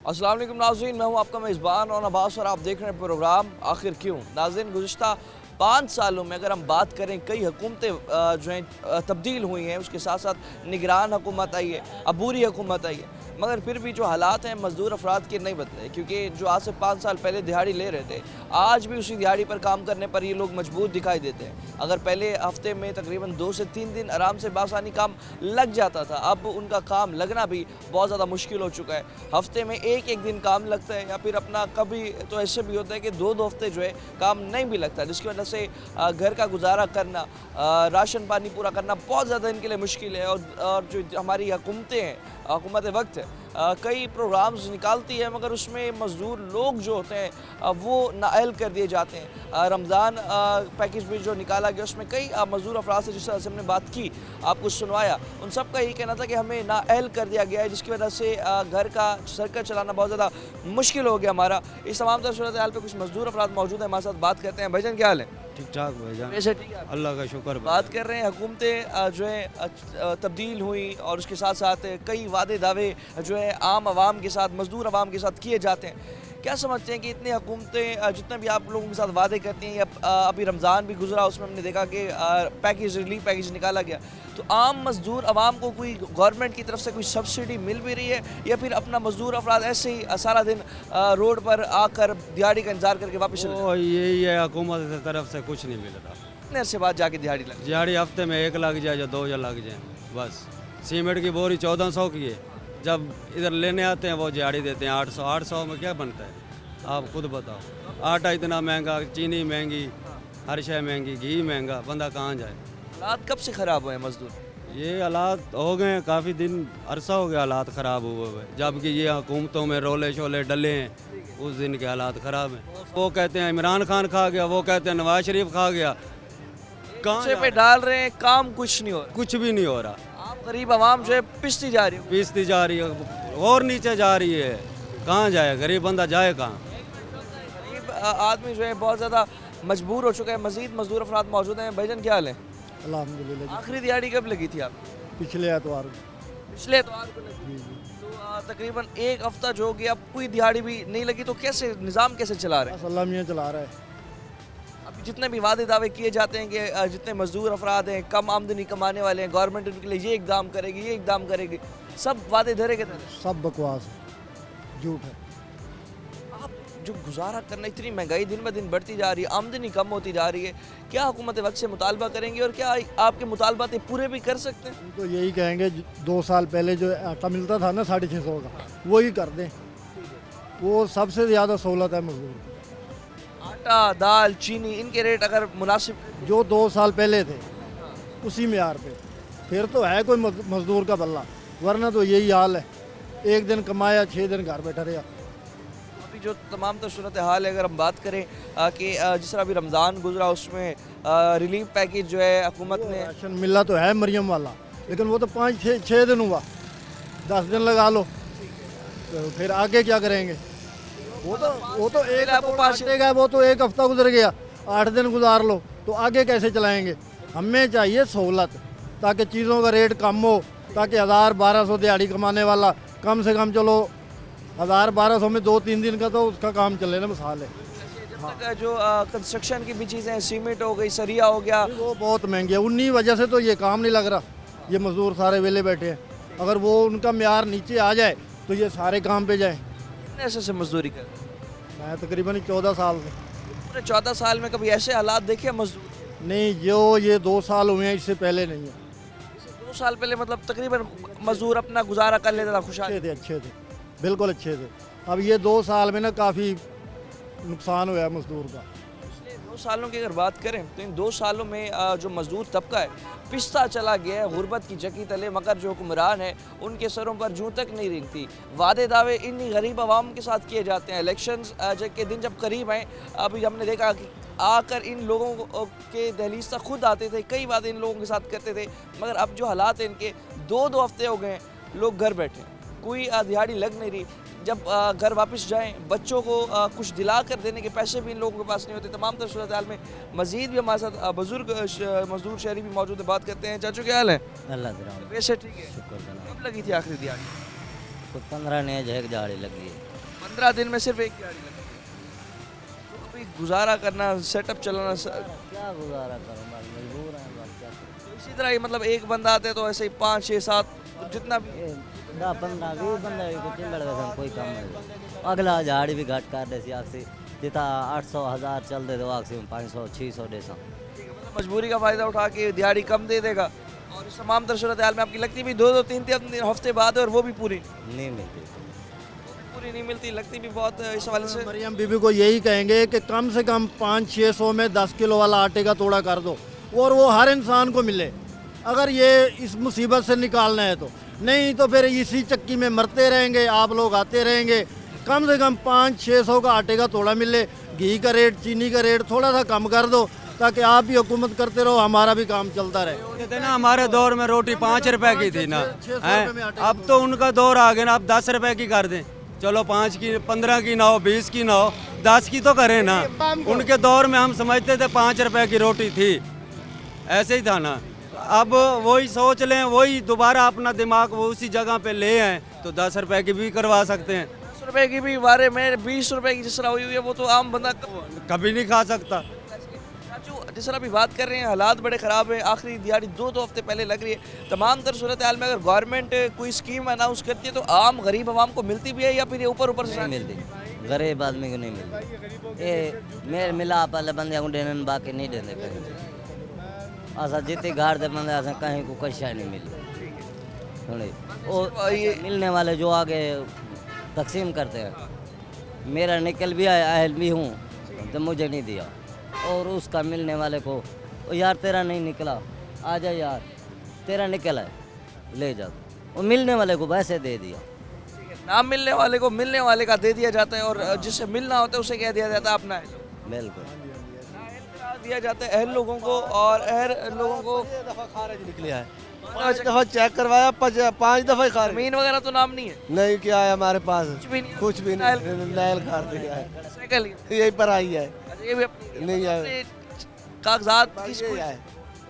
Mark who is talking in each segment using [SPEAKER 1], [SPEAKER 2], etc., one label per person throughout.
[SPEAKER 1] अस्सलाम वालेकुम नाज़रीन, मैं हूं आपका मेज़बान और अब्बास और आप देख रहे हैं प्रोग्राम आखिर क्यों। नाज़रीन, गुज़िश्ता 5 सालों में अगर हम बात करें कई हुकूमतें जो हैं तब्दील हुई हैं, उसके साथ साथ निगरान हुकूमत आई है, अबूरी हुकूमत आई है, मगर फिर भी जो हालात हैं मज़दूर अफराद के नहीं बदले। क्योंकि जो आज से 5 साल पहले दिहाड़ी ले रहे थे, आज भी उसी दिहाड़ी पर काम करने पर ये लोग मजबूर दिखाई देते हैं। अगर पहले हफ्ते में तकरीबन 2 से 3 दिन आराम से बासानी काम लग जाता था, अब उनका काम लगना भी बहुत ज़्यादा मुश्किल हो चुका है। हफ्ते में एक दिन काम लगता है, या फिर अपना कभी तो ऐसे भी होता है कि 2 हफ्ते जो है काम नहीं भी लगता, जिसकी वजह से घर का गुजारा करना, राशन पानी पूरा करना बहुत ज़्यादा इनके लिए मुश्किल है। और जो हमारी हुकूमतें हैं, हुकूमत वक्त है, कई प्रोग्राम्स निकालती है, मगर उसमें मज़दूर लोग जो होते हैं वो नाअहल कर दिए जाते हैं। रमज़ान पैकेज भी जो निकाला गया, उसमें कई मज़दूर अफराद से जिस तरह से हमने बात की, आपको सुनवाया, उन सब का यही कहना था कि हमें नाअहल कर दिया गया है, जिसकी वजह से घर का सर्कल चलाना बहुत ज़्यादा मुश्किल हो गया हमारा। इस तमाम तरह सूरत हाल पर कुछ मज़दूर अफराद मौजूद हैं, हमारे साथ बात करते हैं। भाईजान क्या हाल है?
[SPEAKER 2] ठीक ठाक भाईजान,
[SPEAKER 1] वैसे ठीक है,
[SPEAKER 2] अल्लाह का शुक्र।
[SPEAKER 1] बात कर रहे हैं हुकूमतें जो है तब्दील हुई, और उसके साथ साथ कई वादे दावे जो है आम आवाम के साथ, मज़दूर आवाम के साथ किए जाते हैं। क्या समझते हैं कि इतनी हुकूमतें जितने भी आप लोगों के साथ वादे करती हैं, या अभी रमज़ान भी गुजरा, उसमें हमने देखा कि पैकेज, रिलीफ पैकेज निकाला गया, तो आम मज़दूर आवाम को कोई गवर्नमेंट की तरफ से कोई सब्सिडी मिल भी रही है, या फिर अपना मज़दूर अफराद ऐसे ही सारा दिन रोड पर आकर दिहाड़ी का इंतज़ार करके वापस चले
[SPEAKER 2] तो यही है, हुकूमत की तरफ से कुछ नहीं मिल रहा।
[SPEAKER 1] कितने अरसे बाद जाके दिहाड़ी लगी?
[SPEAKER 2] दिहाड़ी हफ्ते में एक लग जाए या दो या लग जाए बस। सीमेंट की बोरी 1400 की है, जब इधर लेने आते हैं वो दिहाड़ी देते हैं 800। 800 में क्या बनता है आप खुद बताओ। आटा इतना महंगा, चीनी महंगी, हर शय महंगी, घी महंगा, बंदा कहाँ जाए।
[SPEAKER 1] हालात कब से ख़राब हुए हैं मज़दूर?
[SPEAKER 2] ये हालात हो गए हैं, काफ़ी दिन अरसा हो गया हालात ख़राब हुए हुए, जबकि ये हुकूमतों में रोले शोले डले हैं, उस दिन के हालात ख़राब हैं। वो कहते हैं इमरान खान खा गया, वो कहते हैं नवाज शरीफ खा गया।
[SPEAKER 1] दूसरे पे डाल रहे हैं, काम कुछ नहीं हो रहा।
[SPEAKER 2] कुछ भी नहीं हो रहा।
[SPEAKER 1] आप गरीब आवाम जो है पिसती जा रही है।
[SPEAKER 2] पीसती जा रही है और नीचे जा रही है, कहाँ जाए गरीब बंदा, जाए कहाँ।
[SPEAKER 1] गरीब आदमी जो है बहुत ज़्यादा मजबूर हो चुका है। मजीद मजदूर अफराद मौजूद हैं। भाईजान क्या हाल है?
[SPEAKER 3] अल्हम्दुलिल्लाह।
[SPEAKER 1] आखिरी दिहाड़ी कब लगी थी आप?
[SPEAKER 3] पिछले एतवार को।
[SPEAKER 1] पिछले एतवार को लगी। तो तकरीबन एक हफ्ता जो हो गया, अब कोई दिहाड़ी भी नहीं लगी, तो कैसे निज़ाम कैसे चला रहे हैं?
[SPEAKER 3] बस अल्लाह मियाँ चला रहा है।
[SPEAKER 1] अभी जितने भी वादे दावे किए जाते हैं कि जितने मजदूर अफराद हैं, कम आमदनी कमाने वाले हैं, गवर्नमेंट उनके लिए ये इकदाम करेगी, ये इकदाम करेगी, सब वादे धरे के धरे।
[SPEAKER 3] सब बकवास है, झूठ है।
[SPEAKER 1] आप जो गुजारा करना, इतनी महंगाई दिन ब दिन बढ़ती जा रही है, आमदनी कम होती जा रही है, क्या हुकूमत वक्त से मुतालबा करेंगे, और क्या आपके मुतालबात पूरे भी कर सकते हैं?
[SPEAKER 3] हम तो यही कहेंगे, 2 साल पहले जो आटा मिलता था ना 650 का, वही कर दें। वो सबसे ज़्यादा सहूलत है मजदूर को।
[SPEAKER 1] आटा, दाल, चीनी, इनके रेट अगर मुनासिब,
[SPEAKER 3] जो 2 साल पहले थे उसी म्यार पे, फिर तो है कोई मजदूर का बल्ला, वरना तो यही हाल है। एक दिन कमाया, 6 दिन घर बैठा रहा।
[SPEAKER 1] अभी जो तमाम तो सूरत हाल है, अगर हम बात करें कि जिस तरह अभी रमज़ान गुजरा, उसमें रिलीफ पैकेज जो है हुकूमत ने,
[SPEAKER 3] राशन मिला तो है मरियम वाला, लेकिन वो तो 5-6 दिन हुआ, 10 दिन लगा लो, तो फिर आगे क्या करेंगे? वो तो एक आटे का, वो तो एक हफ्ता गुजर गया, 8 दिन गुजार लो, तो आगे कैसे चलाएंगे? हमें चाहिए सहूलत, ताकि चीज़ों का रेट कम हो, ताकि 1000-1200 दिहाड़ी कमाने वाला कम से कम, चलो 1000-1200 में 2-3 दिन का तो उसका काम चले ना, मिसाल है।
[SPEAKER 1] जब तक जो कंस्ट्रक्शन की भी चीज़ें, सीमेंट हो गई, सरिया हो गया,
[SPEAKER 3] वो बहुत महंगी है, उन्हीं वजह से तो ये काम नहीं लग रहा। ये मजदूर सारे वेले बैठे हैं, अगर वो उनका म्यार नीचे आ जाए तो ये सारे काम पे जाए।
[SPEAKER 1] कितने ऐसे से मजदूरी कर?
[SPEAKER 3] मैं तकरीबन 14 साल से।
[SPEAKER 1] पूरे 14 साल में कभी ऐसे हालात देखे मजदूर?
[SPEAKER 3] नहीं, जो ये 2 साल हुए हैं, इससे पहले नहीं है।
[SPEAKER 1] 2 साल पहले मतलब तकरीबन मजदूर अपना गुजारा कर लेता था खुशहाल।
[SPEAKER 3] अच्छे थे, बिल्कुल अच्छे थे। अब ये 2 साल में ना काफ़ी नुकसान हुआ है मजदूर का।
[SPEAKER 1] पिछले 2 सालों की अगर बात करें, तो इन 2 सालों में जो मजदूर तबका है पिसता चला गया है गुर्बत की चक्की तले, मगर जो हुक्मरान है उनके सरों पर जूं तक नहीं रेंगती। वादे दावे इन्हीं गरीब आवाम के साथ किए जाते हैं। इलेक्शंस के दिन जब करीब आए, अभी हमने देखा कि आकर इन लोगों के दहलीज तक खुद आते थे, कई वादे इन लोगों के साथ करते थे, मगर अब जो हालात हैं इनके, 2 हफ्ते हो गए लोग घर बैठे, कोई दिहाड़ी लग नहीं रही। जब घर वापस जाएं, बच्चों को कुछ दिला कर देने के पैसे भी इन लोगों के पास नहीं होते। तमाम तरह सूरत हाल में मजीद भी हमारे साथ बुजुर्ग मजदूर शहरी भी मौजूद है, बात करते हैं। चाचू क्या हाल है?
[SPEAKER 4] अल्लाह
[SPEAKER 1] वैसे ठीक है।
[SPEAKER 4] शुक्र
[SPEAKER 1] कब लगी थी आखिरी दिहाड़ी?
[SPEAKER 4] तो 15 ने एक दिहाड़ी लगी है।
[SPEAKER 1] 15 दिन में सिर्फ एक दिहाड़ी लगती है, तो अभी गुजारा करना, सेटअप चलाना
[SPEAKER 4] क्या गुजारा करूँ, बस मजबूर हैं, बस क्या करूँ।
[SPEAKER 1] तो इसी तरह ही मतलब एक बंदा आते तो ऐसे ही 5 6 7 जितना भी
[SPEAKER 4] ये 10 15 20 बंदे को चिल्लड़ गए कोई काम नहीं। अगला झाड़ी भी घट कर दे सी आखसी जितना 800 1000 चल दे तो आखसी 500 600 दे सा।
[SPEAKER 1] मतलब मजबूरी का फायदा उठा के दिहाड़ी कम दे देगा। और इस तमाम तर सूरत हाल में आपकी लगती भी 2 2 3 3 हफ्ते बाद है और वो भी पूरी
[SPEAKER 4] नहीं मिलती।
[SPEAKER 1] नहीं मिलती, लगती भी बहुत है इस हवाले से।
[SPEAKER 3] मरियम बीबी को यही कहेंगे कि कम से कम 500-600 में 10 किलो वाला आटे का तोड़ा कर दो और वो हर इंसान को मिले, अगर ये इस मुसीबत से निकालना है तो। नहीं तो फिर इसी चक्की में मरते रहेंगे, आप लोग आते रहेंगे। कम से कम 500-600 का आटे का तोड़ा मिले, घी का रेट, चीनी का रेट थोड़ा सा कम कर दो ताकि आप भी हुकूमत करते रहो, हमारा भी काम चलता रहे।
[SPEAKER 2] कहते ना हमारे दौर में रोटी 5 रुपए की थी ना,
[SPEAKER 3] 600
[SPEAKER 2] हैं?
[SPEAKER 3] रुपए में आटे का
[SPEAKER 2] अब तो उनका दौर आ गया ना, अब 10 रुपए की कर दें। चलो 5 की 15 की ना हो, 20 की ना हो, 10 की तो करें ना। उनके दौर में हम समझते थे 5 रुपए की रोटी थी, ऐसे ही था ना। अब वही सोच लें, वही दोबारा अपना दिमाग वो उसी जगह पे ले आए तो 10 रुपए की भी करवा सकते हैं।
[SPEAKER 1] 10 रुपए की भी बारे में 20 रुपए की जिस तरह हुई है वो तो आम बंदा
[SPEAKER 2] कभी नहीं खा सकता।
[SPEAKER 1] चाचू जिस तरह अभी बात कर रहे हैं, हालात बड़े ख़राब हैं। आखिरी दिहाड़ी 2 हफ्ते पहले लग रही है। तमाम तर सूरत हाल में अगर गवर्नमेंट कोई स्कीम अनाउंस करती है तो आम गरीब आवाम को मिलती भी है या फिर ये ऊपर ऊपर से
[SPEAKER 4] नहीं मिलती, गरीब आदमी को नहीं मिलती। ये मेरे मिला पहले बंदे को देने बाकी नहीं देने कहीं। असा जितने घर दे बंदे असा कहीं को कोई शय नहीं मिली। सुनिए वो मिलने वाले जो आगे तकसीम करते हैं, मेरा निकल भी आया, अहल भी हूँ तो मुझे नहीं दिया, और उसका मिलने वाले को ओ यार तेरा नहीं निकला, आ जा यार तेरा निकला है ले जा, वो मिलने वाले को वैसे दे दिया।
[SPEAKER 1] ना मिलने वाले को मिलने वाले का दे दिया जाता है और जिससे मिलना होता है उसे क्या दिया जाता है अपना अहल।
[SPEAKER 4] बिल्कुल
[SPEAKER 1] दिया जाता है अहल लोगों को, और अहल लोगों को
[SPEAKER 5] दफा खारिज निकलिया है, 5 दफा चेक करवाया, 5 दफा ही खारिज।
[SPEAKER 1] जमीन वगैरह तो नाम नहीं है,
[SPEAKER 5] नहीं क्या है हमारे पास,
[SPEAKER 1] भी नहीं है।
[SPEAKER 5] कुछ भी नहीं, नैल खार दिया है,
[SPEAKER 1] साइकिल ही।
[SPEAKER 5] यही पर आई है,
[SPEAKER 1] अच्छा, ये भी अपनी
[SPEAKER 5] नहीं है,
[SPEAKER 1] अपने कागजात की
[SPEAKER 5] बस यही है,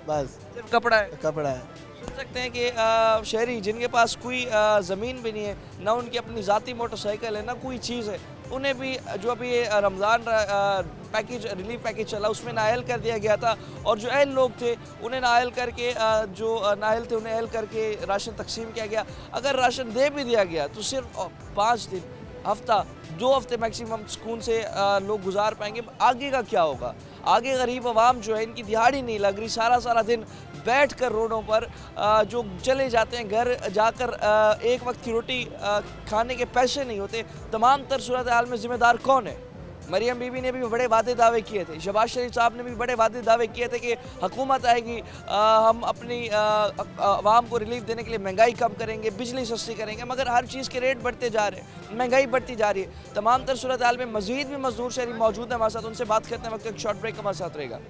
[SPEAKER 5] बस
[SPEAKER 1] सिर्फ कपड़ा है।
[SPEAKER 5] कपड़ा है।
[SPEAKER 1] सुन सकते हैं कि शहरी जिनके पास कोई ज़मीन भी नहीं है, ना उनकी अपनी ज़ाती मोटरसाइकिल है, ना कोई चीज़ है, उन्हें भी जो अभी ये रमज़ान पैकेज रिलीफ पैकेज चला उसमें नाअहल कर दिया गया था, और जो अहल लोग थे उन्हें नाअहल करके जो नाअहल थे उन्हें अहल करके राशन तकसीम किया गया। अगर राशन दे भी दिया गया तो सिर्फ 5 दिन, हफ्ता 2 हफ्ते मैक्सिमम सुकून से लोग गुजार पाएंगे। आगे का क्या होगा? आगे गरीब आवाम जो है इनकी दिहाड़ी नहीं लग रही, सारा दिन बैठ कर रोडों पर जो चले जाते हैं, घर जाकर एक वक्त की रोटी खाने के पैसे नहीं होते। तमाम तर सूरत हाल में ज़िम्मेदार कौन है? मरियम बीबी ने भी बड़े वादे दावे किए थे, शहबाज शरीफ साहब ने भी बड़े वादे दावे किए थे कि हुकूमत आएगी, हम अपनी आवाम को रिलीफ देने के लिए महंगाई कम करेंगे, बिजली सस्ती करेंगे, मगर हर चीज़ के रेट बढ़ते जा रहे हैं, महंगाई बढ़ती जा रही है। तमाम तर सूरत हाल में मज़ीद भी मजदूर शहरी मौजूद हैं हमारे साथ, उनसे बात करते हैं। वक्त एक शॉर्ट ब्रेक हमारे साथ रहेगा।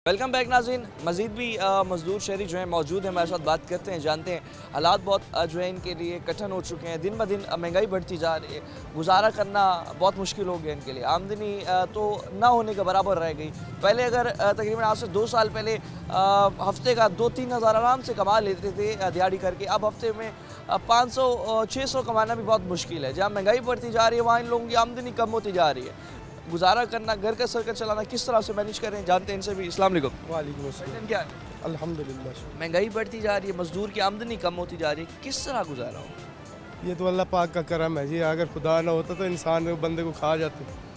[SPEAKER 1] वेलकम बैक नाज़रीन। मज़ीद भी मज़दूर शहरी जो हैं मौजूद हैं, हमारे साथ बात करते हैं, जानते हैं हालात बहुत जो है इनके लिए कठिन हो चुके हैं। दिन ब दिन महंगाई बढ़ती जा रही है, गुजारा करना बहुत मुश्किल हो गया इनके लिए, आमदनी तो ना होने के बराबर रह गई। पहले अगर तकरीबन आज से 2 साल पहले हफ्ते का 2-3 हज़ार आराम से कमा लेते थे दिहाड़ी करके, अब हफ्ते में 500-600 कमाना भी बहुत मुश्किल है। जहाँ महंगाई बढ़ती जा रही है वहाँ इन लोगों की आमदनी कम होती जा रही है। गुजारा करना, घर का सर्कल चलाना किस तरह से मैनेज करें, जानते हैं इनसे भी। अस्सलाम वालेकुम।
[SPEAKER 5] वालेकुम अस्सलाम।
[SPEAKER 1] क्या है?
[SPEAKER 5] अल्हम्दुलिल्लाह।
[SPEAKER 1] महंगाई बढ़ती जा रही है, मजदूर की आमदनी कम होती जा रही है, किस तरह गुजारा हो?
[SPEAKER 5] ये तो अल्लाह पाक का करम है जी, अगर खुदा ना होता तो इंसान बंदे को खा जाते।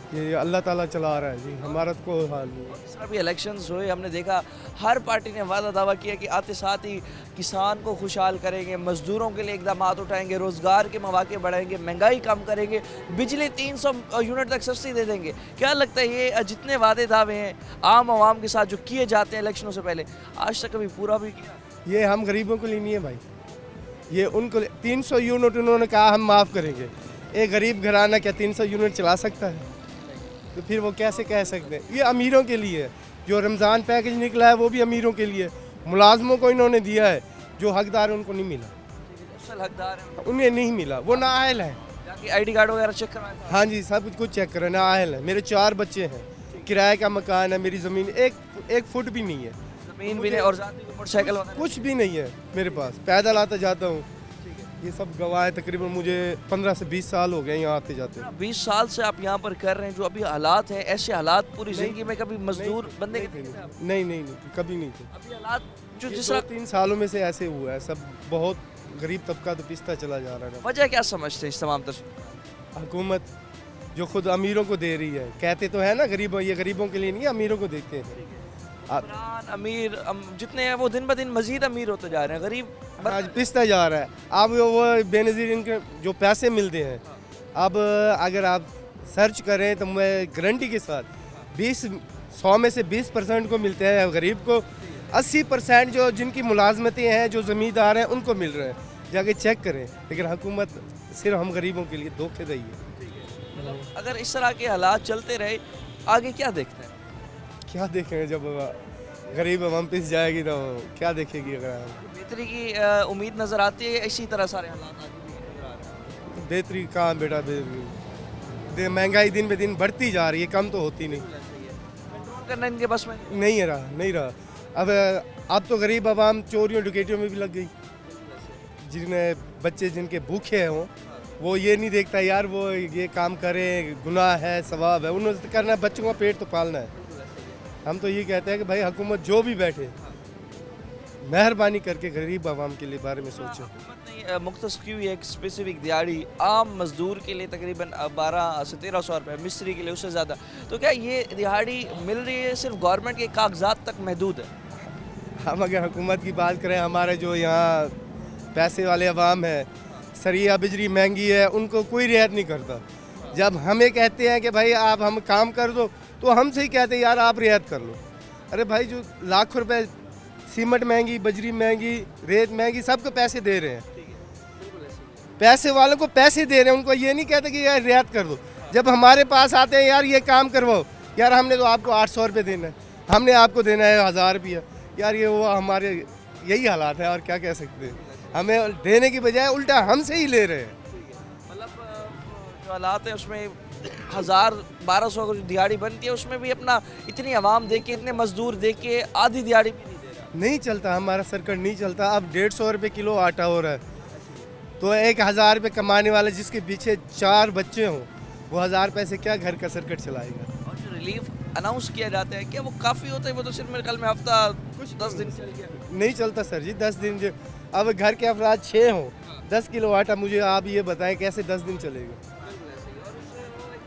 [SPEAKER 5] ये अल्लाह ताला चला रहा है जी, हमारा तो कोई हाल नहीं है।
[SPEAKER 1] इस तरह भी इलेक्शंस हुए, हमने देखा हर पार्टी ने वादा दावा किया कि आते साथ ही किसान को खुशहाल करेंगे, मजदूरों के लिए इकदाम उठाएंगे, रोज़गार के मौके बढ़ाएंगे, महंगाई कम करेंगे, बिजली 300 यूनिट तक सस्ती दे देंगे। क्या लगता है ये जितने वादे दावे हैं आम आवाम के साथ जो किए जाते हैं इलेक्शनों से पहले, आज तक कभी पूरा भी किया?
[SPEAKER 5] ये हम गरीबों को लिए नहीं है भाई, ये उनको 300 यूनिट उन्होंने कहा हम माफ़ करेंगे। एक गरीब घराना क्या 300 यूनिट चला सकता है? तो फिर वो कैसे कह सकते हैं? ये अमीरों के लिए है। जो रमज़ान पैकेज निकला है वो भी अमीरों के लिए, मुलाजमों को इन्होंने दिया है, जो हकदार है उनको नहीं मिला,
[SPEAKER 1] असल हकदार है
[SPEAKER 5] उन्हें नहीं मिला, वो नाअहल है।
[SPEAKER 1] जाके आईडी कार्ड वगैरह चेक करवाया था?
[SPEAKER 5] हाँ जी, सब कुछ चेक करें, नाअहल है। मेरे 4 बच्चे हैं, किराए का मकान है, मेरी ज़मीन एक फुट भी नहीं है।
[SPEAKER 1] ज़मीन भी नहीं और ज़ाती कोई मोटरसाइकिल वगैरह?
[SPEAKER 5] कुछ भी नहीं है मेरे पास, पैदल आता जाता हूँ। ये सब गवाह है, तकरीबन मुझे 15 से 20 साल हो गए यहाँ आते जाते।
[SPEAKER 1] 20 साल से आप यहाँ पर कर रहे हैं, जो अभी हालात हैं, ऐसे हालात पूरी ज़िंदगी में कभी मजदूर बंदे के देखे थे आप?
[SPEAKER 5] नहीं, कभी नहीं थे।
[SPEAKER 1] अभी हालात जो
[SPEAKER 5] ये
[SPEAKER 1] जिस
[SPEAKER 5] 2-3 सालों में से ऐसे हुआ है, सब बहुत गरीब तबका तो पिसता चला जा रहा है।
[SPEAKER 1] वजह क्या समझते हैं इस तमाम
[SPEAKER 5] हुकूमत जो खुद अमीरों को दे रही है, कहते तो है ना गरीबों, ये गरीबों के लिए नहीं, अमीरों को देखते हैं।
[SPEAKER 1] इमरान अमीर जितने हैं वो दिन ब दिन मजीद अमीर होते जा रहे हैं, गरीब
[SPEAKER 5] आज पिसता जा रहा है। अब वो बेनज़ीर इनके जो पैसे मिलते हैं, अब अगर आप सर्च करें तो मैं गारंटी के साथ 100 में से 20% को मिलते हैं गरीब को, 80% जो जिनकी मुलाजमतें हैं, जो ज़मींदार हैं, उनको मिल रहे हैं। जाके चेक करें। लेकिन हुकूमत सिर्फ हम गरीबों के लिए धोखेधड़ी है।
[SPEAKER 1] अगर इस तरह के हालात चलते रहे आगे क्या देखते हैं?
[SPEAKER 5] क्या देखेंगे, जब गरीब अवाम पिस जाएगी तो क्या देखेगी। अगर
[SPEAKER 1] बेहतरी की उम्मीद नज़र आती है, इसी तरह सारे हालात आगे भी नजर आ रहे हैं।
[SPEAKER 5] बेहतरी कहाँ बेटा, महंगाई दिन पे दिन बढ़ती जा रही है, कम तो होती नहीं।
[SPEAKER 1] कंट्रोल करना इनके बस में
[SPEAKER 5] नहीं रहा। अब तो गरीब अवाम चोरियों डकैतियों में भी लग गई। जिन्हें बच्चे जिनके भूखे हों, वो ये नहीं देखता यार वो ये काम करें, गुनाह है, सवाब है, उन्होंने तो करना है, बच्चों का पेट तो पालना है। हम तो ये कहते हैं कि भाई हुकूमत जो भी बैठे, मेहरबानी करके गरीब आवाम के लिए बारे में सोचें।
[SPEAKER 1] हुकूमत ने मुख्तस की हुई एक स्पेसिफिक दिहाड़ी आम मजदूर के लिए तकरीबन 12 से 1300 रुपये, मिस्त्री के लिए उससे ज़्यादा, तो क्या ये दिहाड़ी मिल रही है सिर्फ गवर्नमेंट के कागजात तक महदूद है?
[SPEAKER 5] हम अगर हुकूमत की बात करें, हमारे जो यहाँ पैसे वाले अवाम है, सरिया बिजली महंगी है, उनको कोई रियायत नहीं करता। जब हमें कहते हैं कि भाई आप हम काम कर दो, तो हमसे ही कहते हैं यार आप रियायत कर लो। अरे भाई जो लाखों रुपए सीमेंट महंगी, बजरी महंगी, रेत महंगी, सबको पैसे दे रहे हैं। पैसे वालों को पैसे दे रहे हैं, उनको ये नहीं कहते कि यार रियायत कर दो। जब हमारे पास आते हैं यार ये काम करवाओ, यार हमने तो आपको 800 रुपये देना है, हमने आपको देना है 1000 रुपया, यार ये वो हमारे यही हालात है। और क्या कह सकते हैं, हमें देने की बजाय उल्टा हमसे ही ले रहे हैं।
[SPEAKER 1] मतलब जो हालात हैं उसमें 1000-1200 की जो दिहाड़ी बनती है उसमें भी अपना इतनी आवाम दे के, इतने मजदूर दे के आधी दिहाड़ी भी नहीं दे रहा।
[SPEAKER 5] नहीं चलता, हमारा सर्कट नहीं चलता। अब 150 रुपये किलो आटा हो रहा है, तो 1000 रुपये कमाने वाले जिसके पीछे 4 बच्चे हों, वो 1000 रुपये से क्या घर का सर्कट चलाएगा।
[SPEAKER 1] और जो रिलीफ अनाउंस किया जाता है क्या वो काफ़ी होता है? वो तो सिर्फ मेरे ख्याल में हफ्ता कुछ 10 दिन चल गया।
[SPEAKER 5] नहीं चलता सर जी 10 दिन। जो अब घर के अफराद 6 हों, 10 किलो आटा, मुझे आप ये बताएं कैसे 10 दिन चलेगा।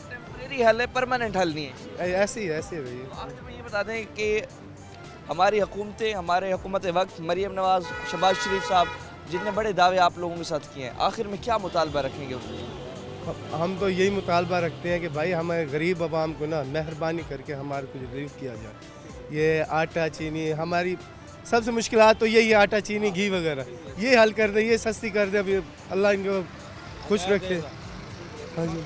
[SPEAKER 1] टेम्परेरी हल है, परमानेंट हल नहीं है।
[SPEAKER 5] ऐसे ही भैया।
[SPEAKER 1] आखिर में ये बता दें कि हमारी हुकूमतें, हमारे हुकूमत वक्त मरीम नवाज़, शहबाज शरीफ साहब, जितने बड़े दावे आप लोगों के साथ किए हैं, आखिर में क्या मुतालबा रखेंगे उससे?
[SPEAKER 5] हम तो यही मुतालबा रखते हैं कि भाई हमारे गरीब आवाम को ना मेहरबानी करके हमारे को रिलीफ किया जाए। ये आटा चीनी, हमारी सबसे मुश्किलात तो यही है, आटा चीनी घी वगैरह, ये हल कर दे, ये सस्ती कर दे। अभी अल्लाह इनको खुश रखे। हाँ जी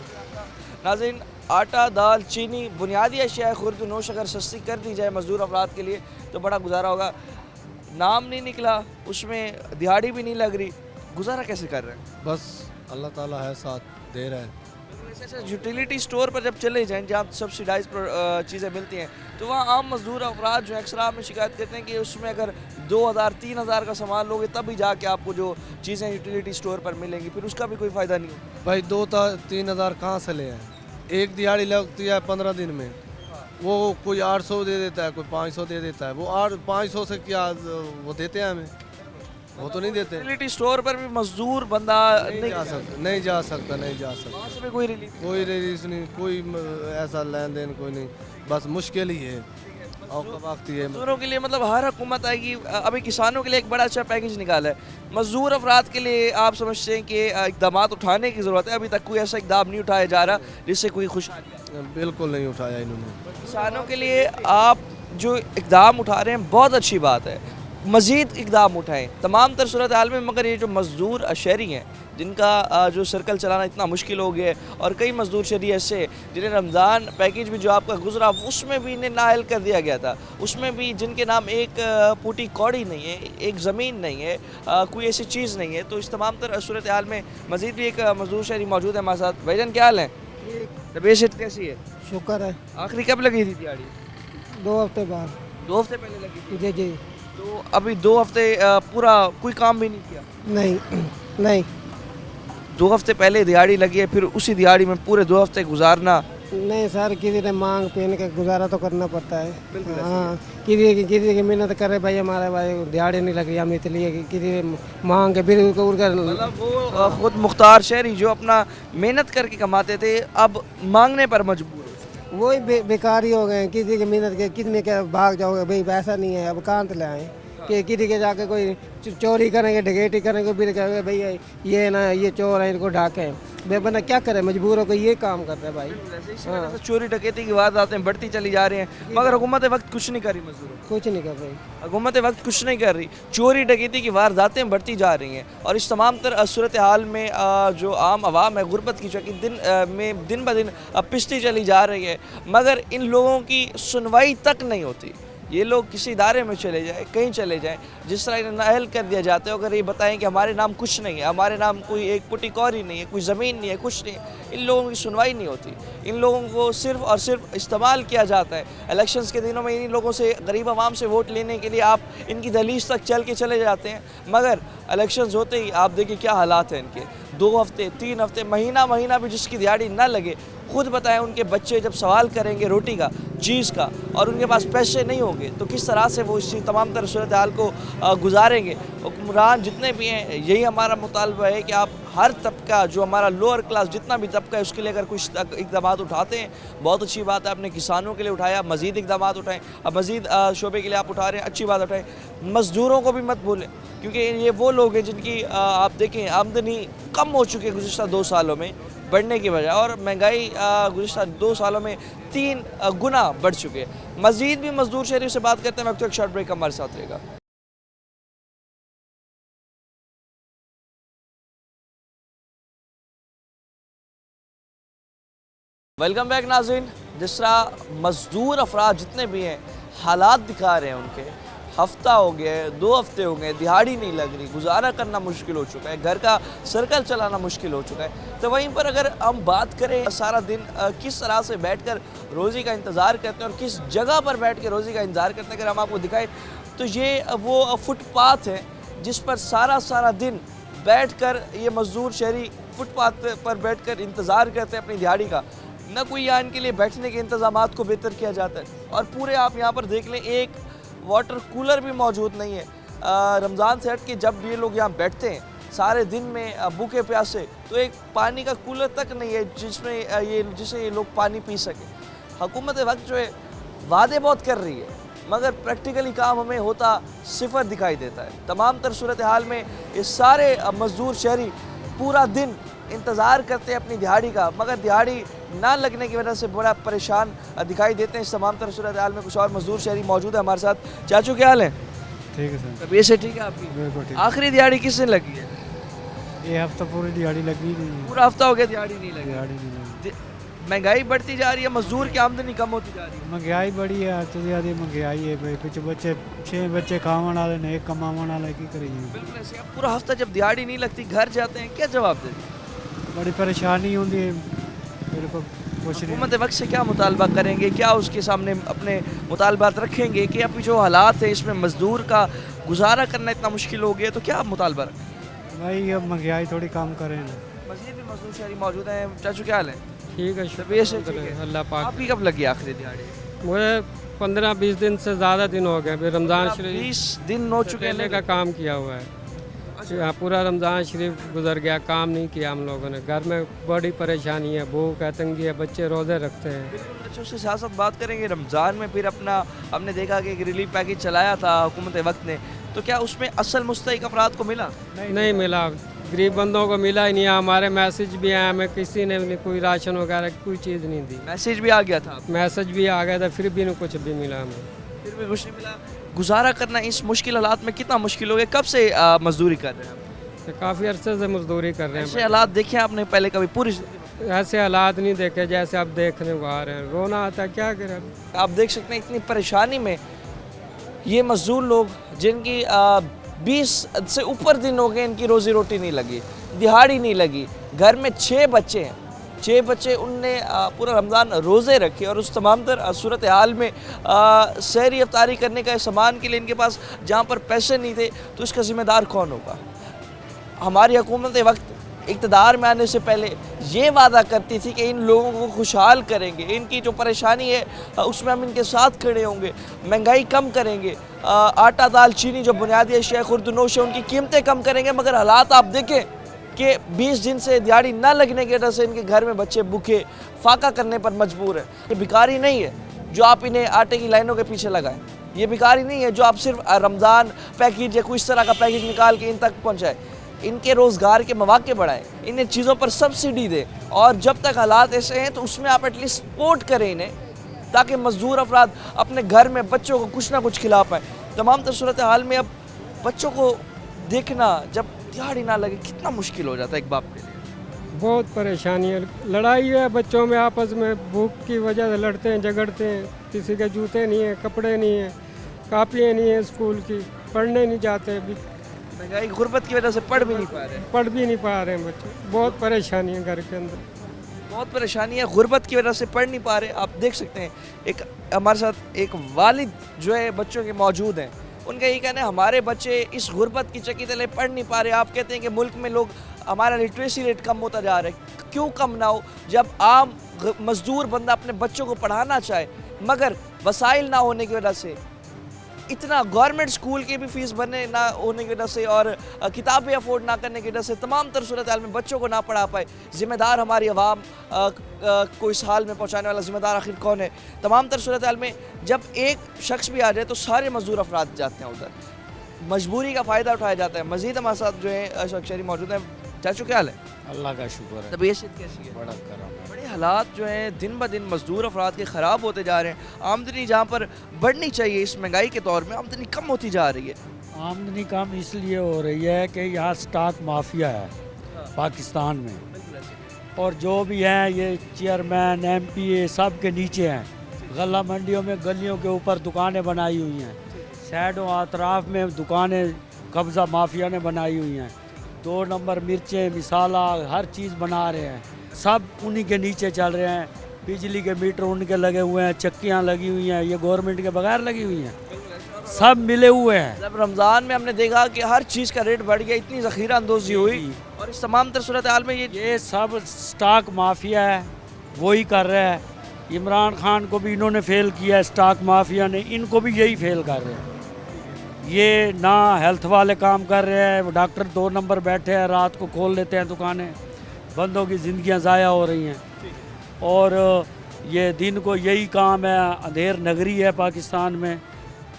[SPEAKER 1] नाज़रीन, आटा, दाल, चीनी, बुनियादी अशिया खुर्द नोश अगर सस्ती कर दी जाए मजदूर अफराद के लिए तो बड़ा गुजारा होगा। नाम नहीं निकला, उसमें दिहाड़ी भी नहीं लग रही, गुजारा कैसे कर रहे हैं?
[SPEAKER 2] बस अल्लाह ताला है साथ दे रहा है।
[SPEAKER 1] यूटिलिटी स्टोर पर जब चले जाएँ जहाँ सब्सिडाइज चीज़ें मिलती हैं, तो वहाँ आम मजदूर अफराद जो अक्सर में शिकायत करते हैं कि उसमें अगर 2000-3000 का सामान लोगे तब भी जाके आपको जो चीज़ें यूटिलिटी स्टोर पर मिलेंगी, फिर उसका भी कोई फ़ायदा नहीं होगा।
[SPEAKER 2] भाई 2-3 हज़ार कहाँ से ले आए? एक दिहाड़ी लगती है 15 दिन में, वो कोई 800 दे देता है, कोई 500 दे देता है। वो 500 से क्या वो देते हैं हमें? वो तो नहीं देते।
[SPEAKER 1] यूटिलिटी स्टोर पर भी मजदूर बंदा
[SPEAKER 2] नहीं जा सकता।
[SPEAKER 1] वहाँ से भी कोई रिलीफ।
[SPEAKER 2] कोई रिलीज नहीं, कोई ऐसा लेन देन कोई नहीं, बस मुश्किल ही है और वक्त ही है।
[SPEAKER 1] मजदूरों के लिए मतलब हर हुकूमत आएगी। अभी किसानों के लिए एक बड़ा अच्छा पैकेज निकाला है, मजदूर अफराद के लिए आप समझते हैं कि इकदाम उठाने की ज़रूरत है? अभी तक कोई ऐसा इकदाम नहीं उठाया जा रहा जिससे कोई खुशहाली?
[SPEAKER 2] बिल्कुल नहीं उठाया इन्होंने।
[SPEAKER 1] किसानों के लिए आप जो इकदाम उठा रहे हैं बहुत अच्छी बात है, मज़ीद इकदाम उठाएं तमाम तर सूरत हाल में। मगर ये जो मज़दूर शहरी हैं जिनका जो सर्कल चलाना इतना मुश्किल हो गया है, और कई मज़दूर शहरी ऐसे जिन्हें रमज़ान पैकेज भी जो आपका गुजरा उसमें भी इन्हें नाअहल कर दिया गया था, उसमें भी जिनके नाम एक पूटी कौड़ी नहीं है, एक ज़मीन नहीं है, कोई ऐसी चीज़ नहीं है। तो इस तमाम तर सूरत हाल में मज़ीद भी एक मज़दूर शहरी मौजूद है हमारे साथ। भाईजान क्या हाल है? तबीयत कैसी है?
[SPEAKER 3] शुक्र है।
[SPEAKER 1] आखिरी कब लगी थी दिहाड़ी?
[SPEAKER 3] 2 हफ्ते बाद।
[SPEAKER 1] 2 हफ्ते पहले लगी थी।
[SPEAKER 6] जी जी।
[SPEAKER 1] तो अभी 2 हफ्ते पूरा कोई काम भी नहीं किया।
[SPEAKER 6] नहीं नहीं
[SPEAKER 1] 2 हफ्ते पहले दिहाड़ी लगी है, फिर उसी दिहाड़ी में पूरे 2 हफ्ते गुजारना।
[SPEAKER 6] नहीं सर, किसी ने मांग पहन के गुजारा तो करना पड़ता है।
[SPEAKER 1] बिल्कुल ऐसे
[SPEAKER 6] हाँ, किसी की मेहनत करे भाई, हमारे भाई दिहाड़ी नहीं लग रही, हम इसलिए कि किसी मांग के फिर उनका
[SPEAKER 1] मतलब वो खुद मुख्तार शहरी जो अपना मेहनत करके कमाते थे, अब मांगने पर मजबूर है।
[SPEAKER 6] वही बेकार ही हो गए हैं। किसी की मेहनत के कितने के भाग जाओगे भाई, पैसा नहीं है, अब कहाँ से लाएं कि किसी के जाके कोई चोरी करेंगे, डकैती करेंगे, फिर कहेंगे भाई ये ना ये चोर है, इनको ढाकें। भाई बना क्या करे, मजबूर हो के ये काम कर रहे हैं भाई।
[SPEAKER 1] इसी वजह से चोरी डकैती की वारदातें बढ़ती चली जा रही हैं, मगर हुकूमत वक्त कुछ नहीं कर रही मजदूरों को।
[SPEAKER 6] कुछ नहीं कर रही।
[SPEAKER 1] हुकूमत वक्त कुछ नहीं कर रही, चोरी डकैती की वारदातें बढ़ती जा रही हैं। और इस तमाम तर सूरत हाल में जो आम आवाम है, गुर्बत की शक्ल दिन ब दिन पिसती चली जा रही है, मगर इन लोगों की सुनवाई तक नहीं होती। ये लोग किसी इदारे में चले जाए, कहीं चले जाएं, जिस तरह इन्हें नाअहल कर दिया जाता है। अगर ये बताएं कि हमारे नाम कुछ नहीं है, हमारे नाम कोई एक पुटी कौरी नहीं है, कोई ज़मीन नहीं है, कुछ नहीं है, इन लोगों की सुनवाई नहीं होती। इन लोगों को सिर्फ़ और सिर्फ इस्तेमाल किया जाता है। इलेक्शंस के दिनों में इन लोगों से, गरीब आवाम से वोट लेने के लिए आप इनकी दहलीज तक चल के चले जाते हैं, मगर इलेक्शंस होते ही आप देखिए क्या हालात हैं इनके। 2 हफ्ते 3 हफ्ते महीना भी जिसकी दिहाड़ी ना लगे, खुद बताएं उनके बच्चे जब सवाल करेंगे रोटी का, चीज़ का, और उनके पास पैसे नहीं होंगे तो किस तरह से वो इस तमाम तरह सूरत हाल को गुजारेंगे। हुक्मरान जितने भी हैं, यही हमारा मुतालबा है कि आप हर तबका, जो हमारा लोअर क्लास जितना भी तबका है, उसके लिए अगर कुछ इकदाम उठाते हैं, बहुत अच्छी बात है। आपने किसानों के लिए उठाया, मज़ीद इकदाम उठाएँ। अब मज़ीद शोबे के लिए आप उठा रहे हैं, अच्छी बात उठाएँ। मज़दूरों को भी मत भूलें, क्योंकि ये वो लोग हैं जिनकी आप देखें आमदनी कम हो चुकी है गुज़िश्ता 2 सालों में बढ़ने की वजह, और महंगाई गुज़िश्ता 2 सालों में 3 गुना बढ़ चुके हैं। मज़ीद भी मज़दूर शहरी से बात करते हैं, वक्त एक शॉर्ट ब्रेक हमारे साथ रहेगा। वेलकम बैक नाज़रीन। जिस तरह मज़दूर अफराद जितने भी हैं हालात दिखा रहे हैं उनके, हफ्ता हो गया है, 2 हफ्ते हो गए, दिहाड़ी नहीं लग रही, गुजारा करना मुश्किल हो चुका है, घर का सर्कल चलाना मुश्किल हो चुका है। तो वहीं पर अगर हम बात करें सारा दिन किस तरह से बैठकर रोज़ी का इंतज़ार करते हैं और किस जगह पर बैठ के रोज़ी का इंतज़ार करते हैं, अगर हम आपको दिखाएं तो ये वो फुटपाथ है जिस पर सारा दिन बैठकर ये मज़दूर शहरी फुटपाथ पर बैठकर इंतज़ार करते हैं अपनी दिहाड़ी का। न कोई यहाँ इनके लिए बैठने के इंतज़ामात को बेहतर किया जाता है, और पूरे आप यहाँ पर देख लें, एक वाटर कूलर भी मौजूद नहीं है। रमज़ान से हट के जब ये लोग यहाँ बैठते हैं सारे दिन में भूखे प्यासे, तो एक पानी का कूलर तक नहीं है जिसे ये लोग पानी पी सकें। हुकूमत वक्त जो है वादे बहुत कर रही है, मगर प्रैक्टिकली काम हमें होता सिफर दिखाई देता है। तमाम तर सूरत हाल में ये सारे मज़दूर शहरी पूरा दिन इंतज़ार करते हैं अपनी दिहाड़ी का, मगर दिहाड़ी ना लगने की वजह से बड़ा परेशान दिखाई देते हैं। इस तमाम तरह सूरत हाल में कुछ और मज़दूर शहरी मौजूद है हमारे साथ। चाचू क्या हाल है?
[SPEAKER 7] ठीक है सर।
[SPEAKER 1] तबीयत से ठीक है आपकी?
[SPEAKER 7] बिल्कुल ठीक।
[SPEAKER 1] आखिरी दिहाड़ी किस दिन लगी है?
[SPEAKER 7] ये हफ्ता पूरी दिहाड़ी लगी नहीं।
[SPEAKER 1] पूरा हफ्ता हो गया दिहाड़ी नहीं लगी।
[SPEAKER 7] दिहाड़ी नहीं लगी।
[SPEAKER 1] महंगाई बढ़ती जा रही है, मजदूर की आमदनी कम होती जा रही है।
[SPEAKER 7] महंगाई बड़ी है, हद तो ज़्यादा महंगाई है भाई। कुछ बच्चे 6 बच्चे खावन वाले ने, एक कमावन वाला की करेंगे।
[SPEAKER 1] बिल्कुल ऐसे। अब पूरा हफ्ता जब दिहाड़ी नहीं लगती, घर जाते हैं, क्या जवाब देते हैं?
[SPEAKER 7] बड़ी परेशानी होती है। बिल्कुल कुछ नहीं।
[SPEAKER 1] हुकूमत वक्त से क्या मुतालबा करेंगे, क्या उसके सामने अपने मुतालबात रखेंगे कि अभी जो हालात है इसमें मजदूर का गुजारा करना इतना मुश्किल हो गया, तो क्या आप मुतालबा रखें?
[SPEAKER 7] भाई अब महंगाई थोड़ी कम करें ना।
[SPEAKER 1] मज़ीद भी मजदूर शहरी मौजूद हैं। चाचू क्या हाल है?
[SPEAKER 8] ठीक है,
[SPEAKER 1] तबीयत से ठीक है?
[SPEAKER 8] अल्लाह पाक।
[SPEAKER 1] आपकी कब लगी आखिरी दिहाड़ी?
[SPEAKER 8] मुझे 15-20 दिन से ज़्यादा दिन हो गए। अभी रमज़ान शरीफ
[SPEAKER 1] 20 दिन हो चुके हैं
[SPEAKER 8] पहले का काम किया हुआ है। यहाँ पूरा रमज़ान शरीफ गुजर गया, काम नहीं किया हम लोगों ने। घर में बड़ी परेशानी है, भूख है, तंगी है, बच्चे रोज़े रखते हैं।
[SPEAKER 1] अच्छा, उसके साथ साथ बात करेंगे रमज़ान में फिर अपना हमने देखा कि एक रिलीफ पैकेज चलाया था हुकूमत वक्त ने, तो क्या उसमें असल मुस्तहिक अफराद को मिला?
[SPEAKER 8] नहीं मिला, गरीब बंदों को मिला ही नहीं। हमारे मैसेज भी आए, हमें किसी ने भी कोई राशन वगैरह कोई चीज़ नहीं दी।
[SPEAKER 1] मैसेज भी आ गया था?
[SPEAKER 8] मैसेज भी आ गया था, फिर भी नहीं कुछ भी मिला हमें।
[SPEAKER 1] फिर भी कुछ नहीं मिला। गुजारा करना इस मुश्किल हालात में कितना मुश्किल हो गया? कब से मजदूरी कर रहे हैं?
[SPEAKER 8] तो काफ़ी अरसे से मजदूरी कर रहे
[SPEAKER 1] ऐसे
[SPEAKER 8] हैं।
[SPEAKER 1] हालात देखे आपने पहले कभी पूरी जिंदगी में?
[SPEAKER 8] ऐसे हालात नहीं देखे जैसे आप देखने को आ रहे हैं। रोना आता है, क्या करें।
[SPEAKER 1] आप देख सकते हैं इतनी परेशानी में ये मजदूर लोग जिनकी 20 से ऊपर दिन हो गए इनकी रोजी रोटी नहीं लगी, दिहाड़ी नहीं लगी, घर में 6 बच्चे हैं, 6 बच्चे उनने पूरा रमज़ान रोज़े रखे और उस तमाम तर सूरत हाल में सहरी अफ्तारी करने का सामान के लिए इनके पास जहाँ पर पैसे नहीं थे, तो इसका ज़िम्मेदार कौन होगा? हमारी हुकूमत वक्त इक़्तिदार में आने से पहले ये वादा करती थी कि इन लोगों को खुशहाल करेंगे, इनकी जो परेशानी है उसमें हम इनके साथ खड़े होंगे, महंगाई कम करेंगे, आटा दाल चीनी जो बुनियादी अशिया खुर्दनोश है उनकी कीमतें कम करेंगे। मगर हालात आप देखें कि 20 दिन से दिहाड़ी न लगने की वजह से इनके घर में बच्चे भूखे फाका करने पर मजबूर हैं। ये भिखारी नहीं है जो आप इन्हें आटे की लाइनों के पीछे लगाएं, ये भिखारी नहीं है जो आप सिर्फ रमज़ान पैकेज या कोई इस तरह का पैकेज निकाल के इन तक पहुँचाए। इनके रोज़गार के मौके बढ़ाएं, इन्हें चीज़ों पर सब्सिडी दें और जब तक हालात ऐसे हैं तो उसमें आप एटलीस्ट सपोर्ट करें इन्हें, ताकि मज़दूर अफराद अपने घर में बच्चों को कुछ ना कुछ खिला पाएँ। तमाम तर सूरत हाल में अब बच्चों को देखना जब दिहाड़ी ना लगे कितना मुश्किल हो जाता है एक बाप के लिए।
[SPEAKER 8] बहुत परेशानी है, लड़ाई है बच्चों में आपस में, भूख की वजह से लड़ते हैं झगड़ते हैं, किसी के जूते नहीं हैं, कपड़े नहीं हैं, कापियाँ नहीं हैं स्कूल की, पढ़ने नहीं जाते,
[SPEAKER 1] महंगाई गुर्बत की वजह से पढ़ भी नहीं पा रहे हैं
[SPEAKER 8] बच्चे। बहुत परेशानी है घर के अंदर,
[SPEAKER 1] बहुत परेशानी है, गुर्बत की वजह से पढ़ नहीं पा रहे। आप देख सकते हैं एक हमारे साथ एक वालिद जो है बच्चों के मौजूद हैं, उनका ये कहना है हमारे बच्चे इस गुर्बत की चक्की तले पढ़ नहीं पा रहे। आप कहते हैं कि मुल्क में लोग हमारा लिटरेसी रेट कम होता जा रहा है, क्यों कम ना हो जब आम मजदूर बंदा अपने बच्चों को पढ़ाना चाहे मगर वसाइल ना होने की वजह से, इतना गवर्नमेंट स्कूल की भी फीस भरने ना होने की वजह से और किताबें अफोर्ड ना करने की वजह से तमाम तर सूरत हाल में बच्चों को ना पढ़ा पाए। ज़िम्मेदार हमारी आवाम को इस हाल में पहुंचाने वाला ज़िम्मेदार आखिर कौन है? तमाम तर सूरत हाल में जब एक शख्स भी आ जाए तो सारे मजदूर अफराद जाते हैं उधर, मजबूरी का फ़ायदा उठाया जाता है। मज़ीद हमारे साथ जो है शख्सरी मौजूद हैं। चाचू क्या हाल है?
[SPEAKER 9] अल्लाह का शुक्र है,
[SPEAKER 1] तबीयत कैसी है?
[SPEAKER 9] बड़ा करम है।
[SPEAKER 1] बड़े हालात जो हैं दिन ब दिन मजदूर अफराद के ख़राब होते जा रहे हैं। आमदनी जहाँ पर बढ़नी चाहिए इस महंगाई के दौर में, आमदनी कम होती जा रही है।
[SPEAKER 9] आमदनी कम इसलिए हो रही है कि यहाँ स्टॉक माफिया है पाकिस्तान में, और जो भी हैं ये चेयरमैन MPA सब के नीचे हैं। गला मंडियों में गलियों के ऊपर दुकानें बनाई हुई हैं, साइडों अतराफ में दुकानें कब्ज़ा माफिया ने बनाई हुई हैं। 2 नंबर मिर्चें मिसाला हर चीज़ बना रहे हैं, सब उन्हीं के नीचे चल रहे हैं। बिजली के मीटर उनके लगे हुए हैं, चक्कियाँ लगी हुई हैं, ये गवर्नमेंट के बगैर लगी हुई हैं, सब मिले हुए हैं।
[SPEAKER 1] जब रमज़ान में हमने देखा कि हर चीज़ का रेट बढ़ गया, इतनी ज़ख़ीरा अंदोज़ी हुई और इस तमाम तर सूरत हाल में
[SPEAKER 9] ये सब स्टॉक माफिया है, वही कर रहा है। इमरान खान को भी इन्होंने फेल किया है, स्टॉक माफिया ने, इनको भी यही फेल कर रहे हैं। ये ना हेल्थ वाले काम कर रहे हैं, डॉक्टर 2 नंबर बैठे हैं, रात को खोल लेते हैं दुकानें, बंदों की ज़िंदगियां ज़ाया हो रही हैं। और ये दिन को यही काम है, अंधेर नगरी है पाकिस्तान में,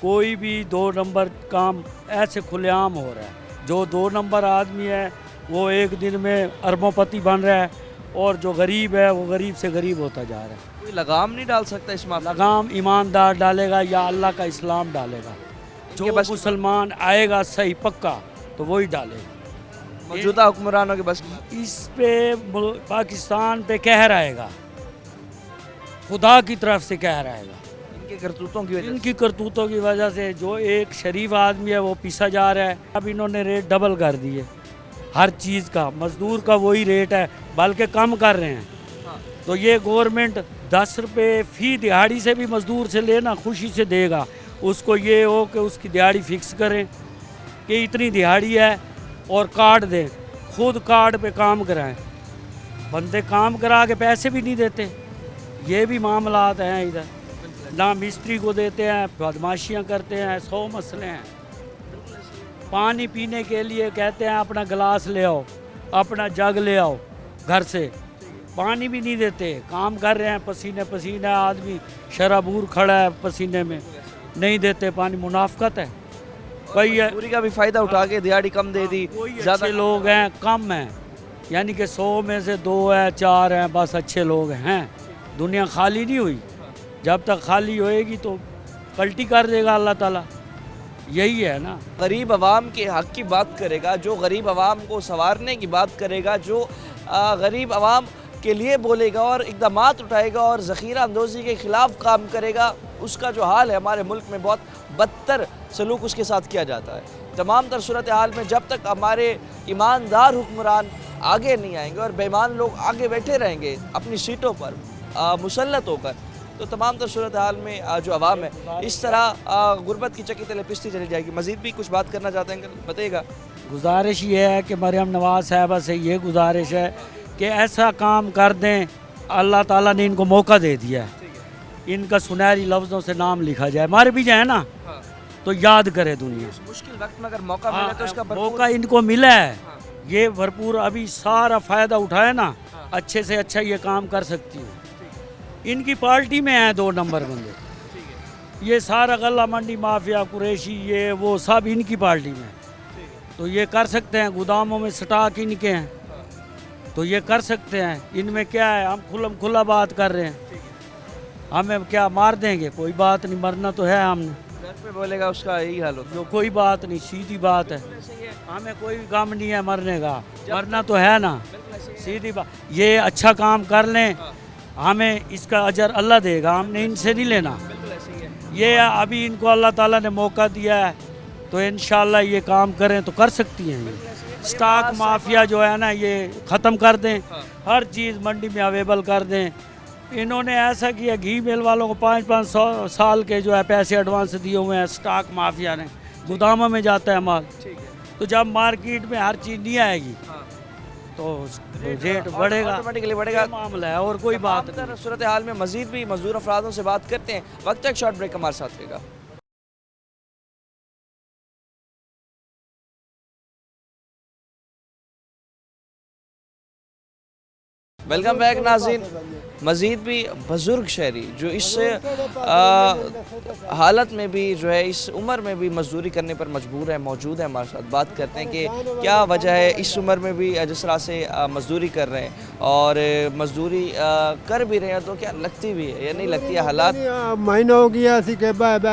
[SPEAKER 9] कोई भी 2 नंबर काम ऐसे खुलेआम हो रहा है। जो 2 नंबर आदमी है वो एक दिन में अरबोंपति बन रहा है, और जो गरीब है वो गरीब से गरीब होता जा रहा है।
[SPEAKER 1] कोई लगाम नहीं डाल सकता इस मामले में?
[SPEAKER 9] लगाम ईमानदार डालेगा या अल्लाह का इस्लाम डालेगा। जो मुसलमान आएगा सही पक्का तो वही डालेगा।
[SPEAKER 1] मौजूदा हुक्मरानों के बस
[SPEAKER 9] इस पे पाकिस्तान पे कहर आएगा, खुदा की तरफ से कहर आएगा,
[SPEAKER 1] इनके
[SPEAKER 9] करतूतों की वजह से। जो एक शरीफ आदमी है वो पीसा जा रहा है। अब इन्होंने रेट डबल कर दिए हर चीज़ का, मज़दूर का वही रेट है बल्कि कम कर रहे हैं। तो ये गवर्नमेंट 10 रुपये फ़ी दिहाड़ी से भी मज़दूर से लेना खुशी से देगा, उसको ये हो कि उसकी दिहाड़ी फिक्स करें कि इतनी दिहाड़ी है और कार्ड दें, खुद कार्ड पे काम कराएं। बंदे काम करा के पैसे भी नहीं देते, ये भी मामलात हैं इधर। ना मिस्त्री को देते हैं, बदमाशियाँ करते हैं, 100 मसले हैं। पानी पीने के लिए कहते हैं अपना गिलास ले आओ, अपना जग ले आओ घर से, पानी भी नहीं देते। काम कर रहे हैं पसीने पसीने, आदमी शराबूर खड़ा है पसीने में, नहीं देते पानी। मुनाफकत है। कोई
[SPEAKER 1] पूरी का भी फ़ायदा उठा के दिहाड़ी कम दे दी।
[SPEAKER 9] ज़्यादा लोग हैं कम हैं, यानी कि 100 में से 2 है 4 हैं बस अच्छे लोग हैं। दुनिया खाली नहीं हुई, जब तक खाली होएगी तो पलटी कर देगा अल्लाह ताला। यही है ना।
[SPEAKER 1] गरीब आवाम के हक़ की बात करेगा, जो गरीब आवाम को संवारने की बात करेगा, जो गरीब आवाम के लिए बोलेगा और इक़दामात उठाएगा और ज़ख़ीरा अंदोज़ी के ख़िलाफ़ काम करेगा, उसका जो हाल है हमारे मुल्क में बहुत बदतर सलूक उसके साथ किया जाता है। तमाम तर सूरत हाल में जब तक हमारे ईमानदार हुक्मरान आगे नहीं आएंगे और बेईमान लोग आगे बैठे रहेंगे अपनी सीटों पर मुसल्लत होकर, तो तमाम तर सूरत हाल में जो आवाम है इस तरह गुर्बत की चक्की तले पिसती चली जाएगी। मज़ीद भी कुछ बात करना चाहते हैं, बताइएगा।
[SPEAKER 9] गुजारिश ये है कि मरियम नवाज़ साहबा से ये गुजारिश है कि ऐसा काम कर दें, अल्लाह ताला ने इनको मौका दे दिया है, इनका सुनहरी लफ्ज़ों से नाम लिखा जाए, मर भी जाए ना तो याद करे दुनिया।
[SPEAKER 1] मुश्किल वक्त में अगर मौका मिले तो उसका
[SPEAKER 9] मौका इनको मिला है, ये भरपूर अभी सारा फ़ायदा उठाए ना, अच्छे से अच्छा ये काम कर सकती है। इनकी पार्टी में हैं 2 नंबर बंदे, ये सारा गला मंडी माफिया कुरैशी ये वो सब इनकी पार्टी में, तो ये कर सकते हैं। गोदामों में स्टॉक इनके हैं तो ये कर सकते हैं। इनमें क्या है, हम खुल्लम खुला बात कर रहे हैं, हमें क्या मार देंगे, कोई बात नहीं, मरना तो है हमने।
[SPEAKER 1] घर पे बोलेगा उसका यही हाल होता
[SPEAKER 9] जो कोई बात नहीं, सीधी बात है, हमें कोई गम नहीं है मरने का, मरना तो है ना, सीधी बात। ये अच्छा काम कर लें, हमें इसका अजर अल्लाह देगा, हमने इनसे नहीं लेना। ये अभी इनको अल्लाह ताला ने मौका दिया है तो इंशाल्लाह ये काम करें तो कर सकती हैं। ये स्टॉक माफिया जो है ना ये ख़त्म कर दें, हर चीज़ मंडी में अवेलेबल कर दें। इन्होंने ऐसा किया, घी मिल वालों को 5-5 साल के जो है पैसे एडवांस दिए हुए हैं स्टॉक माफिया ने, गोदामों में जाता है माल, तो जब मार्केट में हर चीज़ नहीं आएगी तो रेट बढ़ेगा,
[SPEAKER 1] ऑटोमेटिकली बढ़ेगा,
[SPEAKER 9] मामला है और कोई बात नहीं।
[SPEAKER 1] सूरत हाल में मजीद भी मजदूर अफरादों से बात करते हैं। वक्त एक शॉर्ट ब्रेक हमारे साथ रहेगा। वेलकम बैक नाज़रीन। मज़ीद भी बुज़ुर्ग शहरी जो इस हालत में भी जो है इस उम्र में भी मजदूरी करने पर मजबूर है, मौजूद है हमारे साथ। बात करते हैं कि क्या वजह है इस उम्र में भी जिस तरह से मजदूरी कर रहे हैं और मजदूरी कर भी रहे हैं तो क्या लगती भी है या नहीं लगती है हालात?
[SPEAKER 6] महीना हो गया सी के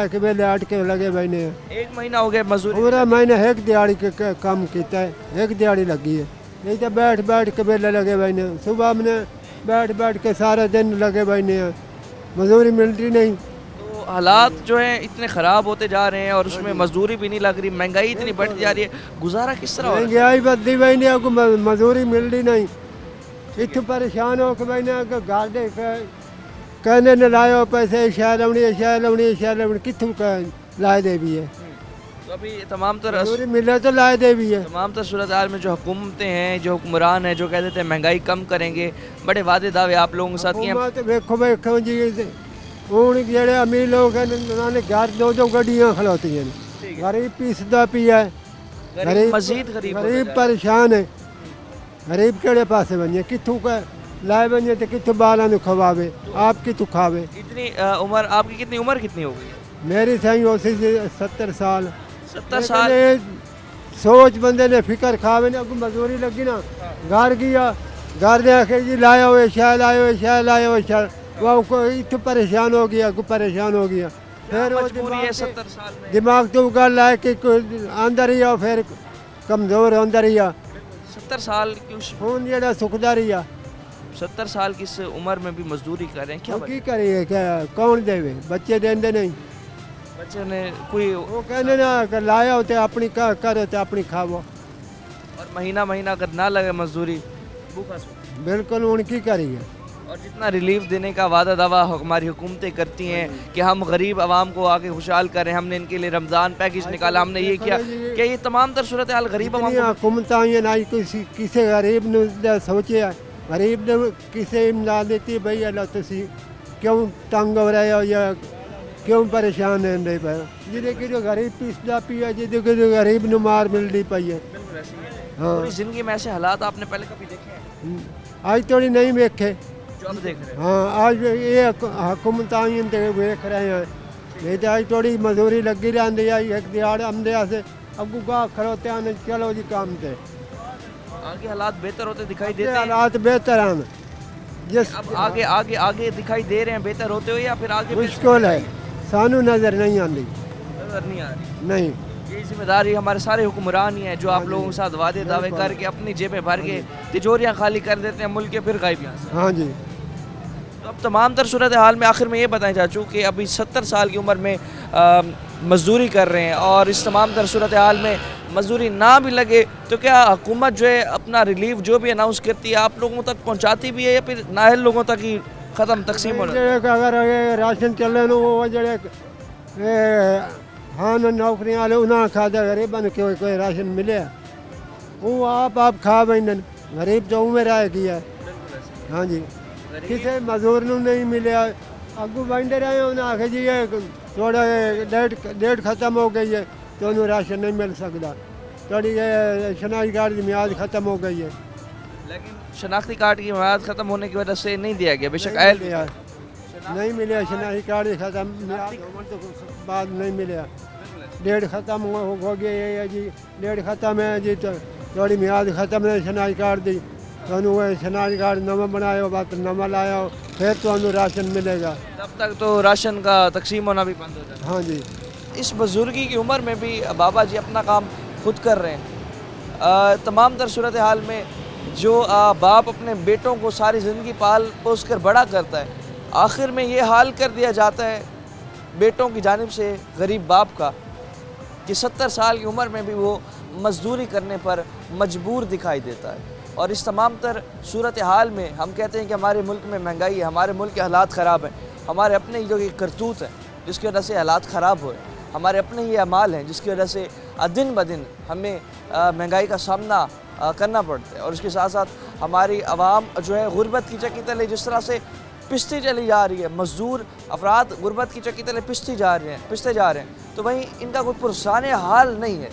[SPEAKER 6] के बेले अट के लगे महीने
[SPEAKER 1] 1 महीना हो गया मजदूरी,
[SPEAKER 6] पूरा महीना एक दिहाड़ी के काम किया है, एक दिहाड़ी लगी है, नहीं तो बैठ बैठ के बेले लगे बहने, सुबह हमने बैठ बैठ के सारा दिन लगे बहने, मजदूरी मिलती नहीं।
[SPEAKER 1] तो हालात जो हैं इतने ख़राब होते जा रहे हैं और उसमें मजदूरी भी नहीं लग रही, महंगाई इतनी बढ़ती जा रही है, गुजारा किस तरह हो रहा है?
[SPEAKER 6] महंगाई बढ़ती बहने को मजदूरी मिलती नहीं, इतने परेशान हो के बहने गाड़े कहने न लाओ पैसे, शहर लवनी कितों लाए दे भी है,
[SPEAKER 1] तो अभी तमाम तरह
[SPEAKER 6] मजदूरी मिले तो लाए दे भी है।
[SPEAKER 1] तमाम तर सूरत हाल में जो हुकूमतें हैं, जो हुक्मरान हैं, जो कह देते हैं महंगाई कम करेंगे, बड़े वादे दावे आप लोगों के साथ किए हैं।
[SPEAKER 6] तो देखो जी हूँ जेड़े अमीर लोग हैं उन्होंने घर 2 गड्डियाँ खलोती हैं, गरीब पीसदा पिया है, गरीब
[SPEAKER 1] मजीद
[SPEAKER 6] गरीब परेशान है, गरीब केड़े पासे बने, कितों का लाए बने तो कितों बाला नु खवावे, आप कितों खावे।
[SPEAKER 1] इतनी उम्र आपकी कितनी उम्र कितनी हो गई?
[SPEAKER 6] मेरी सही हो सी 70 साल।
[SPEAKER 1] 70 साल
[SPEAKER 6] सोच बंदे ने फिक्र खावे ने अगू मजदूरी लगी ना, घर गया, घर ने आखे जी लाया हुए शहर लाया हुए शहर, वो इतने परेशान हो गया, परेशान हो गया, फिर वो दिमाग तो गल है कि अंदर ही आओ, फिर कमजोर अंदर ही आ।
[SPEAKER 1] 70 साल
[SPEAKER 6] खून जरा सुखदा रही आ,
[SPEAKER 1] 70 साल की इस उम्र में भी मजदूरी कर रहे हैं, क्या
[SPEAKER 6] की करिए, क्या कौन देवे, बच्चे देंदे नहीं,
[SPEAKER 1] बच्चे ने कोई
[SPEAKER 6] वो कहने ना लाया होते अपनी करो तो अपनी खावो,
[SPEAKER 1] और महीना अगर ना लगे मजदूरी भूखा
[SPEAKER 6] बिल्कुल उनकी करिए।
[SPEAKER 1] और जितना रिलीफ देने का वादा दावा हमारी हुकूमतें करती हैं कि हम गरीब आवाम को आगे खुशहाल करें, हमने इनके लिए रमज़ान पैकेज निकाला, हमने ये किया, क्या ये तमाम तर सूरत हाल गरीब
[SPEAKER 6] हुकूमत आई ना किसी गरीब ने सोचे, गरीब ने किसी इमदाद देती भाई अल्लाह तुसी क्यों तंग हो रहे हो या क्यों परेशान है रहे पे, जिन्हें कि जो गरीब पीसदा पिया, जिन्हें कि जो गरीब नु मार मिलती पई है।
[SPEAKER 1] हाँ, जिंदगी में ऐसे हालात आपने पहले कभी देखे हैं?
[SPEAKER 6] आज थोड़ी नहीं देखे,
[SPEAKER 1] जो अब देख रहे हैं।
[SPEAKER 6] हाँ आज ये हुकूमत आई देख रहे हैं, नहीं तो आज थोड़ी मजदूरी लगी रहती है, एक दिहाड़ आमदे से अगू गाह खड़ोते हैं, चलो जी काम से।
[SPEAKER 1] आगे हालात बेहतर होते दिखाई देते हैं?
[SPEAKER 6] हालात बेहतर हैं, जिस
[SPEAKER 1] अब आगे दिखाई दे रहे हैं बेहतर होते हुए या फिर आगे
[SPEAKER 6] मुश्किल है, सानू नजर नहीं आती,
[SPEAKER 1] नजर नहीं आ रही।
[SPEAKER 6] नहीं,
[SPEAKER 1] ये जिम्मेदारी हमारे सारे हुक्मरान ही हैं जो आप लोगों के साथ वादे दावे करके अपनी जेबें भर के तिजोरियां खाली कर देते हैं, मुल्क के फिर गायब यहाँ से।
[SPEAKER 6] हाँ जी,
[SPEAKER 1] तो अब तमाम तर सूरत हाल में आखिर में ये बताएं चाचू कि अभी 70 साल की उम्र में मजदूरी कर रहे हैं और इस तमाम तर सूरत हाल में मजदूरी ना भी लगे तो क्या हुकूमत जो है अपना रिलीफ जो भी अनाउंस करती है आप लोगों तक पहुंचाती भी है या फिर नाअहल लोगों तक ही ख़त्म तकसीम होना?
[SPEAKER 6] अगर ये राशन चले नो वो जड़े हाँ नौकरी वाले उन्हें खादा गरीबन कोई राशन मिले वो आप खा बैन गरीब जो उम्र आए की है। हाँ जी किसी मजदूर नू नहीं मिले अगू बंदे रहे उन्हें आखे जी ये थोड़ा डेट खत्म हो गई है तो उन्हें राशन नहीं मिल सकता थोड़ी शनाख्ती कार्ड की मियाद खत्म हो गई है।
[SPEAKER 1] लेकिन शनाख्ती कार्ड की मियाद ख़त्म होने की वजह से नहीं दिया गया बेशक
[SPEAKER 6] नहीं मिले शनाख्ती कार्ड खत्म मियाद तो बाद नहीं मिले डेट ख़त्म हो गई है जी डेट ख़त्म है जी तो थोड़ी मियाद ख़त्म है शनाख्ती कार्ड की तो शनाख्ती कार्ड नवा बनाया बात नवा लाया फिर तो राशन मिलेगा
[SPEAKER 1] तब तक तो राशन का तकसीम होना भी बंद हो जाए।
[SPEAKER 6] हाँ जी
[SPEAKER 1] इस बुजुर्गी की उम्र में भी बाबा जी अपना काम खुद कर रहे हैं। तमाम तर सूरत हाल में जो बाप अपने बेटों को सारी ज़िंदगी पाल पोस कर बड़ा करता है आखिर में ये हाल कर दिया जाता है बेटों की जानिब से गरीब बाप का कि 70 साल की उम्र में भी वो मजदूरी करने पर मजबूर दिखाई देता है। और इस तमाम तर सूरत हाल में हम कहते हैं कि हमारे मुल्क में महंगाई है हमारे मुल्क के हालात ख़राब हैं हमारे अपने जो ये करतूत हैं जिसकी वजह से हालात ख़राब हुए हमारे अपने ही अमाल हैं जिसकी वजह से दिन ब दिन हमें महंगाई का सामना करना पड़ता है। और इसके साथ साथ हमारी आवाम जो है गुर्बत की चक्की तले जिस तरह से पिसती चली जा रही है मज़दूर अफराद गुर्बत की चक्की तले पिसते जा रहे हैं तो वहीं इनका कोई पुरसान हाल नहीं है।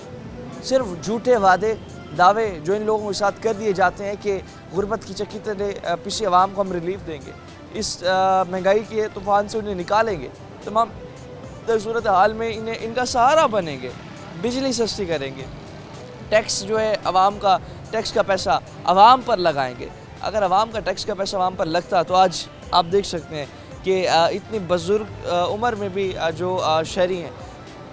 [SPEAKER 1] सिर्फ झूठे वादे दावे जो इन लोगों के साथ कर दिए जाते हैं कि गुर्बत की चक्की तले पिछली आवाम को हम रिलीफ देंगे इस महंगाई के तूफ़ान से उन्हें निकालेंगे तमाम सूरत हाल में इन्हें इनका सहारा बनेंगे बिजली सस्ती करेंगे टैक्स जो है आवाम का टैक्स का पैसा आवाम पर लगाएंगे। अगर आवाम का टैक्स का पैसा आवाम पर लगता तो आज आप देख सकते हैं कि इतनी बुजुर्ग उम्र में भी जो शहरी हैं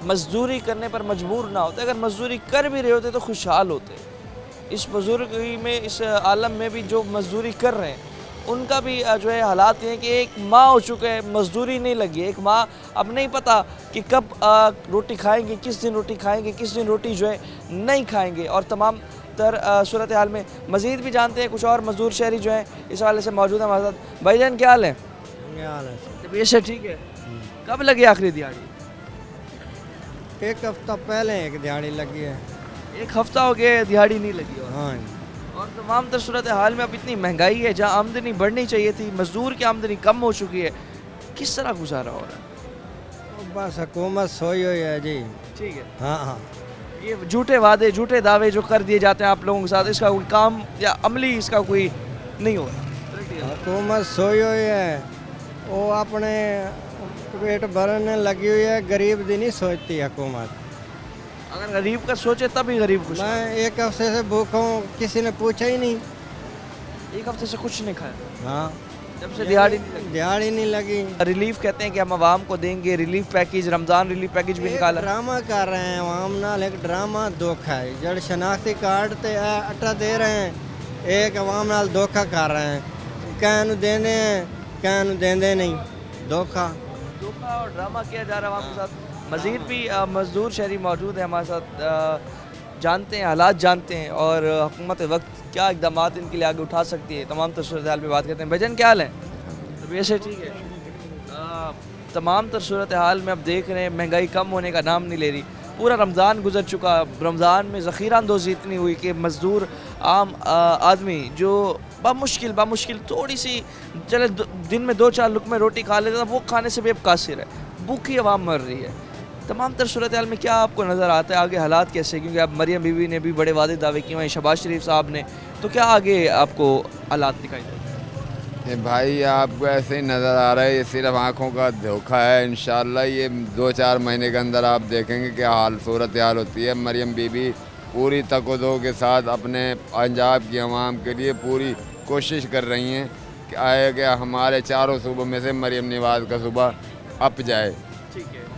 [SPEAKER 1] मजदूरी करने पर मजबूर ना होते अगर मजदूरी कर भी रहे होते तो खुशहाल होते। इस बुजुर्गी में इस आलम में भी जो मजदूरी कर रहे हैं उनका भी जो है हालात ये हैं कि एक माह हो चुका है मजदूरी नहीं लगी एक माह अब नहीं पता कि कब रोटी खाएंगे किस दिन रोटी खाएंगे किस दिन रोटी जो है नहीं खाएंगे। और तमाम तर सूरत हाल में मज़ीद भी जानते हैं कुछ और मजदूर शहरी जो हैं इस वाले से मौजूद हैं हमारे साथ। भाईजान क्या हाल है? तबीयत से ठीक है? कब लगी आखिरी दिहाड़ी?
[SPEAKER 6] एक हफ्ता पहले एक दिहाड़ी लगी है।
[SPEAKER 1] एक हफ्ता हो गया दिहाड़ी नहीं लगी।
[SPEAKER 6] हाँ
[SPEAKER 1] और तमाम तर सूरत हाल में अब इतनी महंगाई है जहाँ आमदनी बढ़नी चाहिए थी मजदूर की आमदनी कम हो चुकी है किस तरह गुजारा हो रहा है?
[SPEAKER 6] बस हुकूमत सोई हुई है जी।
[SPEAKER 1] ठीक है
[SPEAKER 6] हाँ हाँ
[SPEAKER 1] ये झूठे वादे झूठे दावे जो कर दिए जाते हैं आप लोगों के साथ इसका कोई काम या अमली इसका कोई नहीं हो रहा।
[SPEAKER 6] हुकूमत सोई हुई है वो अपने पेट भरने लगी हुई है गरीब दी नहीं सोचती हुकूमत।
[SPEAKER 1] अगर गरीब का सोचे तभी गरीब खुश।
[SPEAKER 6] मैं एक हफ्ते से भूखा हूँ किसी ने पूछा ही नहीं।
[SPEAKER 1] एक हफ्ते से कुछ नहीं खाया?
[SPEAKER 6] हाँ
[SPEAKER 1] जब से दिहाड़ी
[SPEAKER 6] नहीं लगी।
[SPEAKER 1] रिलीफ कहते हैं कि हम आवाम को देंगे relief package Ramzan relief package भी निकाला।
[SPEAKER 6] ड्रामा कर रहे हैं आवाम नाल एक ड्रामा धोखा है जड़ शनाख्ती कार्ड ते अट्टा दे रहे हैं एक आवाम नाल धोखा कर रहे हैं कहन देने हैं कहन देंदे नहीं धोखा
[SPEAKER 1] और ड्रामा किया जा रहा है आवाम के साथ। मज़ीद भी मज़दूर शहरी मौजूद है हमारे साथ जानते हैं हालात जानते हैं और हुकूमत वक्त क्या इकदाम इनके लिए आगे उठा सकती है तमाम सूरत हाल पर बात करते हैं। भजन क्या हाल है? तबीयत से ठीक है? तमाम सूरत हाल में अब देख रहे हैं महंगाई कम होने का नाम नहीं ले रही। पूरा रमज़ान गुजर चुका रमज़ान में ज़ख़ीरा अंदोज़ी इतनी हुई कि मज़दूर आम आदमी जो बामुश्किल थोड़ी सी चले दिन में 2-4 लुक़मे रोटी खा लेता था वो खाने से बेबकासिर है भूखी आवाम मर रही है। तमाम तर सूरत हाल में क्या आपको नज़र आता है आगे हालात कैसे क्योंकि अब मरियम बीवी ने भी बड़े वादे दावे किए हैं शहबाज शरीफ साहब ने तो क्या आगे आपको हालात दिखाई देते हैं?
[SPEAKER 10] भाई आपको ऐसे ही नज़र आ रहा है ये सिर्फ आँखों का धोखा है। इंशाल्लाह ये 2-4 महीने के अंदर आप देखेंगे कि हाल सूरत हाल होती है। मरियम बीबी पूरी तकदो के साथ अपने पंजाब की आवाम के लिए पूरी कोशिश कर रही हैं कि आए कि हमारे चारों सूबों में से मरियम नवाज़ का सूबा अप जाए।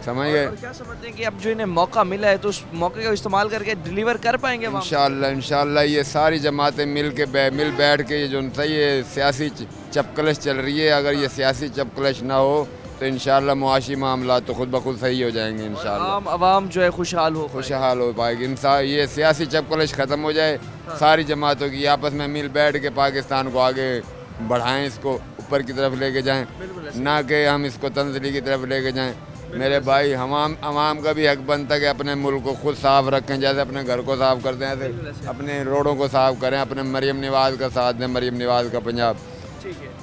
[SPEAKER 10] समझ गए।
[SPEAKER 1] और क्या समझते हैं कि अब जो इन्हें मौका मिला है तो उस मौके का इस्तेमाल करके डिलीवर कर पाएंगे वहाँ?
[SPEAKER 10] इंशाल्लाह ये सारी जमातें मिल बैठ के ये जो ये सियासी चपकलश चल रही है, अगर ये सियासी चपकलश ना हो तो इंशाल्लाह मुआशी मामला तो खुद ब खुद सही हो जाएंगे इंशाल्लाह।
[SPEAKER 1] आवाम जो है खुशहाल हो
[SPEAKER 10] पाएगी। इंसान ये सियासी चपकलश ख़त्म हो जाए, सारी जमातों की आपस में मिल बैठ के पाकिस्तान को आगे बढ़ाएं, इसको ऊपर की तरफ लेके जाएं, ना कि हम इसको तंजली की तरफ लेके जाएं। मेरे भाई अवाम का भी हक बनता है कि अपने मुल्क को खुद साफ़ रखें, जैसे अपने घर को साफ़ करते हैं ऐसे अपने रोडों को साफ़ करें, अपने मरियम नवाज़ का साथ दें, मरियम नवाज़ का पंजाब।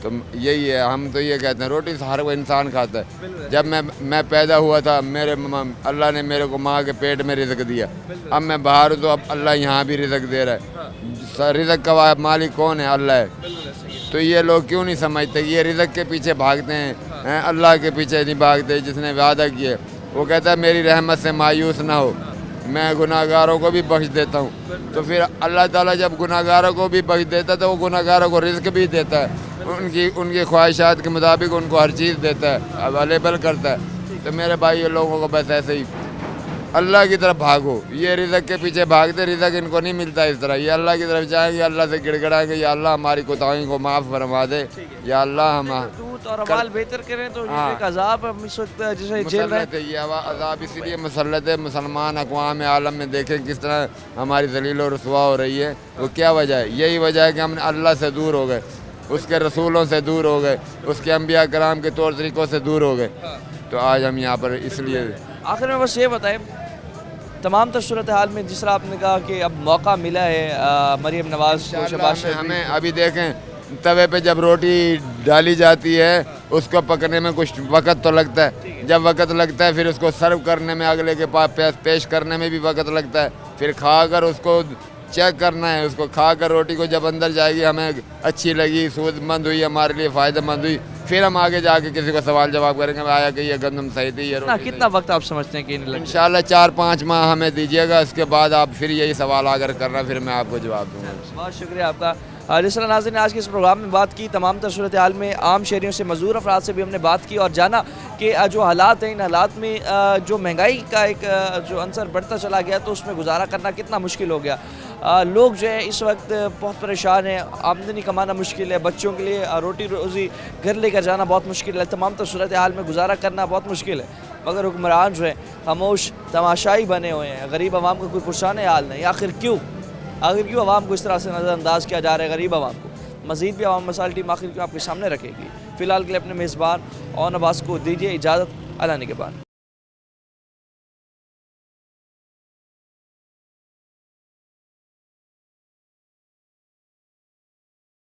[SPEAKER 10] तो यही है, हम तो ये कहते हैं रोटी हर कोई इंसान खाता है। जब मैं पैदा हुआ था अल्लाह ने मेरे को माँ के पेट में रिज़्क दिया, अब मैं बाहर हूँ तो अब अल्लाह यहाँ भी रिज़्क दे रहा है। रिज़्क का मालिक कौन है? अल्लाह है। तो ये लोग क्यों नहीं समझते कि ये रिज़्क के पीछे भागते हैं, अल्लाह के पीछे नहीं भागते। जिसने वादा किया वो कहता है मेरी रहमत से मायूस ना हो, मैं गुनाहगारों को भी बख्श देता हूँ। तो फिर अल्लाह ताला जब गुनाहगारों को भी बख्श देता है तो वो गुनाहगारों को रिज़्क भी देता है, उनकी ख्वाहिशात के मुताबिक उनको हर चीज़ देता है, अवेलेबल करता है। तो मेरे भाई ये लोगों को बस ऐसे ही अल्लाह की तरफ भागो, ये रिज़्क के पीछे भागते, रिज़्क इनको नहीं मिलता इस तरह। ये अल्लाह की तरफ जाएंगे, अल्लाह से गिड़गड़ाएंगे, या अल्लाह हमारी कोताही को माफ़ फरमा दे, या अल्लाह हम
[SPEAKER 1] दूध और अमाल बेहतर करें। तो ये एक अज़ाब हम इस वक्त जिसे झेल रहे हैं,
[SPEAKER 10] ये अज़ाब इसलिए मुसल्लत है। मुसलमान अक़वाम आलम में देखें किस तरह हमारी ज़लील और रुसवा हो रही है, वो क्या वजह है? यही वजह है कि हमने अल्लाह से दूर हो गए, उसके रसूलों से दूर हो गए, उसके अम्बिया कराम के तौर तरीक़ों से दूर हो गए। तो आज हम यहाँ पर इसलिए
[SPEAKER 1] आखिर में बस ये बताएं, तमाम तर सूरत हाल में जिस तरह आपने कहा कि अब मौका मिला है मरियम नवाज़ को, शहबाज शरीफ,
[SPEAKER 10] हमें अभी देखें तवे पे जब रोटी डाली जाती है उसको पकने में कुछ वक्त तो लगता है, जब वक्त लगता है फिर उसको सर्व करने में, अगले के पास पेश करने में भी वक्त लगता है, फिर खाकर उसको चेक करना है, उसको खाकर रोटी को जब अंदर जाएगी हमें अच्छी लगी, सूदमंद हुई, हमारे लिए फ़ायदेमंद हुई, फिर हम आगे जाके किसी को सवाल जवाब करेंगे, आया कि ये गंदम सही थी, ये रोटी
[SPEAKER 1] कितना वक्त आप समझते हैं कि नहीं लगता?
[SPEAKER 10] इंशाल्लाह 4-5 माह हमें दीजिएगा, इसके बाद आप फिर यही सवाल अगर करना फिर मैं आपको जवाब दूँगा।
[SPEAKER 1] बहुत शुक्रिया आपका। जिस तरह नाज़रीन ने आज के इस प्रोग्राम में बात की, तमाम तर सूरत हाल में आम शहरियों से, मज़दूर अफराद से भी हमने बात की और जाना कि जो हालात हैं, इन हालात में जो महंगाई का एक जो अंसर बढ़ता चला गया तो उसमें गुजारा करना कितना मुश्किल हो गया। लोग जो है इस वक्त बहुत परेशान हैं, आमदनी कमाना मुश्किल है, बच्चों के लिए रोटी रोज़ी घर लेकर जाना बहुत मुश्किल है, तमाम तर सूरत हाल में गुजारा करना बहुत मुश्किल है। मगर हुक्मरान जो है खामोश तमाशाई बने हुए हैं, गरीब आवाम का कोई पुरसाने हाल नहीं। आखिर क्यों आवाम को इस तरह से नज़रअंदाज किया जा रहा है, गरीब आवाम को? मज़ीद भी आवाम मसाइल टीम आखिर क्यों आपके सामने रखेगी। फ़िलहाल के लिए अपने मेज़बान और नवाज़ को दीजिए इजाज़त। अल्लाह निगहबान।